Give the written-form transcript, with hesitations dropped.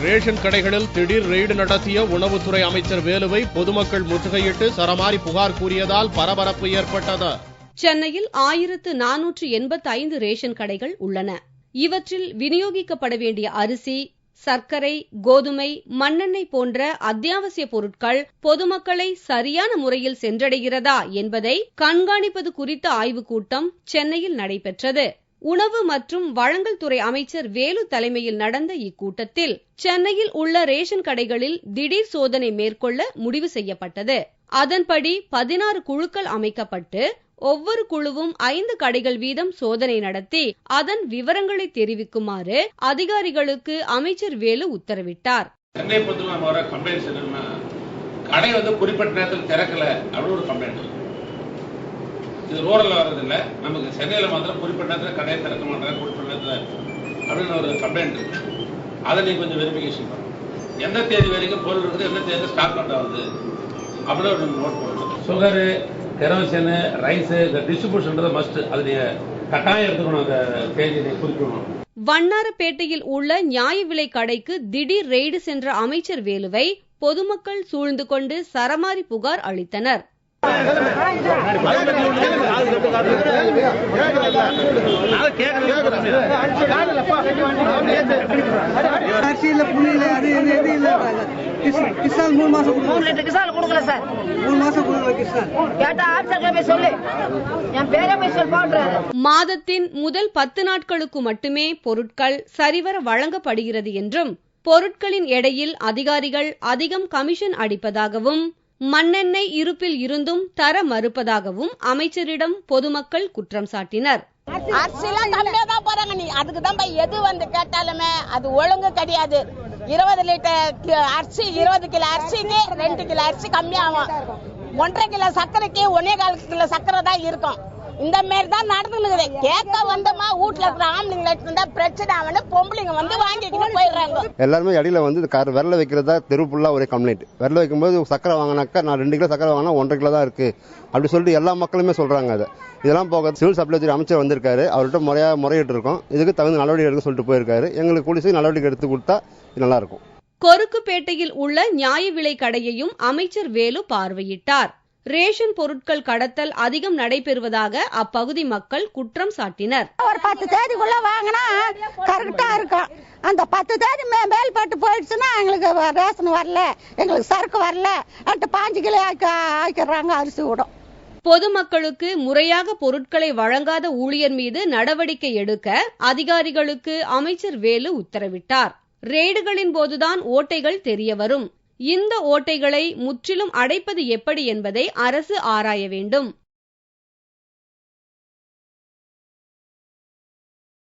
Ration கடைகளில் திடீர் raid நடத்திய உணவுத்துறை அமைச்சர் வேலுவை பொதுமக்கள் முற்றுகையிட்டு சரமாரி புகார் கூறியதால் பரபரப்பு ஏற்பட்டது. சென்னையில் 1485 ரேஷன் கடைகள் உள்ளன. இவற்றில் விநியோகிக்கப்பட வேண்டிய அரிசி, சர்க்கரை, கோதுமை, மண்ணெண்ணெய் போன்ற அத்தியாவசிய பொருட்கள் பொதுமக்களை சரியான முறையில் சென்றடைகிறதா என்பதை கண்காணிப்பது குறித்த ஆய்வுக் கூட்டம் சென்னையில் நடைபெற்றது. உணவு மற்றும் வழங்கல் துறை அமைச்சர் வேலு தலைமையில் நடந்த இக்கூட்டத்தில் சென்னையில் உள்ள ரேஷன் கடைகளில் திடீர் சோதனை மேற்கொள்ள முடிவு செய்யப்பட்டது. அதன்படி 16 குழுக்கள் அமைக்கப்பட்டு ஒவ்வொரு குழுவும் 5 கடைகள் வீதம் சோதனை நடத்தி அதன் விவரங்களை தெரிவிக்குமாறு அதிகாரிகளுக்கு அமைச்சர் வேலு உத்தரவிட்டார். சென்னை பொறுத்தவரை வர கம்ப்ளைண்ட்ஸ் என்னன்னா, கடை குறிப்பிட்ட நேரத்தில் திறக்கல அப்படின்னு ஒரு கம்ப்ளைண்ட். இது ரூரல்ல வர்றதில்லை, நமக்கு சென்னையில் மாத்திரம் குறிப்பிட்ட நேரத்தில் கடையை திறக்க மாட்டாங்க, குறிப்பிட்ட நேரத்தில் அப்படின்னு ஒரு கம்ப்ளைண்ட் இருக்கு. அதை நீங்க கொஞ்சம் வெரிஃபிகேஷன் பண்ணணும். எந்த தேதி வரைக்கும் பொருள் இருக்குது, எந்த தேதி ஸ்டாக் அவுட் ஆகுது அப்படின்னு ஒரு நோட் போடணும். சுகரு, கெரோசின், ரைஸ், இந்த டிஸ்ட்ரிபியூஷன் மஸ்ட், அது நீங்க கட்டாயம் எடுத்துக்கணும். அந்த தேதியை குறிப்பிடணும். வண்ணாரப்பேட்டையில் உள்ள நியாய விலை கடைக்கு திடீர் ரெய்டு சென்ற அமைச்சர் வேலுவை பொதுமக்கள் சூழ்ந்து கொண்டு சரமாரி புகார் அளித்தனர். மாதத்தின் முதல் 10 நாட்களுக்கு மட்டுமே பொருட்கள் சரிவர வழங்கப்படுகிறது என்றும், பொருட்களின் எடையில் அதிகாரிகள் அதிகம் கமிஷன் அடிப்பதாகவும், மண்ணெண்ணெய் இருப்பில் இருந்தும் தர மறுப்பதாகவும் அமைச்சரிடம் பொதுமக்கள் குற்றம் சாட்டினர். அரிசிலாம் கம்மியா தான் போறாங்க. நீ அதுக்கு தான் எது கேட்டாலுமே அது ஒழுங்கு கிடையாது. 20 லிட்டர் அரிசி, 20 கிலோ அரிசிக்கு 2 கிலோ அரிசி கம்மியாகும். 1.5 கிலோ சர்க்கரைக்கு 1.25 கிலோ சர்க்கரை தான் இருக்கும். இந்த மாதிரி தான் நடந்துருக்குது. கேட்க வந்தமா வீட்டுல இருக்கிற ஆம்பளைங்க இருந்தா பிரச்சனை ஆகனு பொம்பளைங்க வாங்கிக்கிட்டு போயிடுறாங்க. எல்லாருமே அடியில விரல வைக்கிறதா தெரு ஃபுல்லா ஒரே கம்ப்ளைண்ட். விரல வைக்கும்போது சக்கரை வாங்கினாக்கா நான் 2 கிலோ சக்கரை வாங்கினா 1.5 கிலோ தான் இருக்கு அப்படி சொல்லிட்டு எல்லா மக்களுமே சொல்றாங்க. அதை இதெல்லாம் போக சிவில் சப்ளை துறை அமைச்சர் வந்திருக்காரு. அவர்கிட்ட முறையிட்டு இருக்கோம். இதுக்கு தகுந்த நடவடிக்கை எடுக்க சொல்லிட்டு போயிருக்காரு. எங்களுக்கு போலீஸ் நடவடிக்கை எடுத்து கொடுத்தா நல்லா இருக்கும். கொருக்குப்பேட்டையில் உள்ள நியாய விலை கடையையும் அமைச்சர் வேலு பார்வையிட்டார். ரேஷன் பொருட்கள் கடத்தல் அதிகம் நடைபெறுவதாக அப்பகுதி மக்கள் குற்றம் சாட்டினர். ஒரு 10 தேதிக்குள்ள வாங்கினா கரெக்டா இருக்கும். அந்த 10 தேதி மேல்பட்டு போயிடுச்சுன்னா எங்களுக்கு ரேஷன் வரல, எங்களுக்கு சரக்கு வரல, 5 கிலோ ஆக்கிடுறாங்க அரிசி விடும். பொதுமக்களுக்கு முறையாக பொருட்களை வழங்காத ஊழியர் மீது நடவடிக்கை எடுக்க அதிகாரிகளுக்கு அமைச்சர் வேலு உத்தரவிட்டார். ரெய்டுகளின் போதுதான் ஓட்டைகள் தெரியவரும். இந்த ஓட்டைகளை முற்றிலும் அடைப்பது எப்படி என்பதை அரசு ஆராய வேண்டும்.